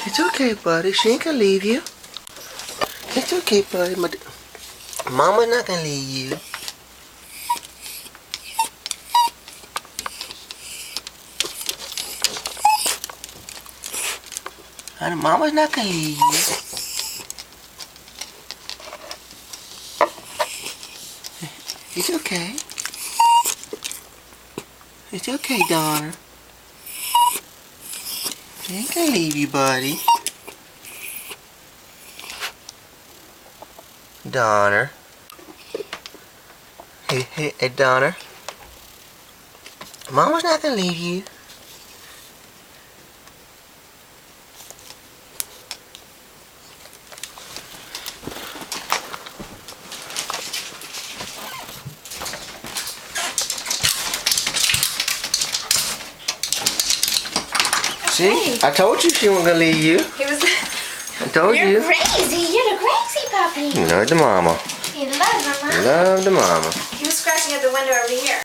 It's okay, buddy. She ain't gonna leave you. It's okay, buddy. Mama's not gonna leave you. Honey, Mama's not gonna leave you. It's okay. It's okay, Donner. She ain't gonna leave you, buddy. Donner. Hey, Donner. Mama's not gonna leave you. See? I told you she wasn't gonna leave you. I told you. You're crazy. You're the crazy puppy. You love the mama. You love mama. You love the mama. He was scratching at the window over here.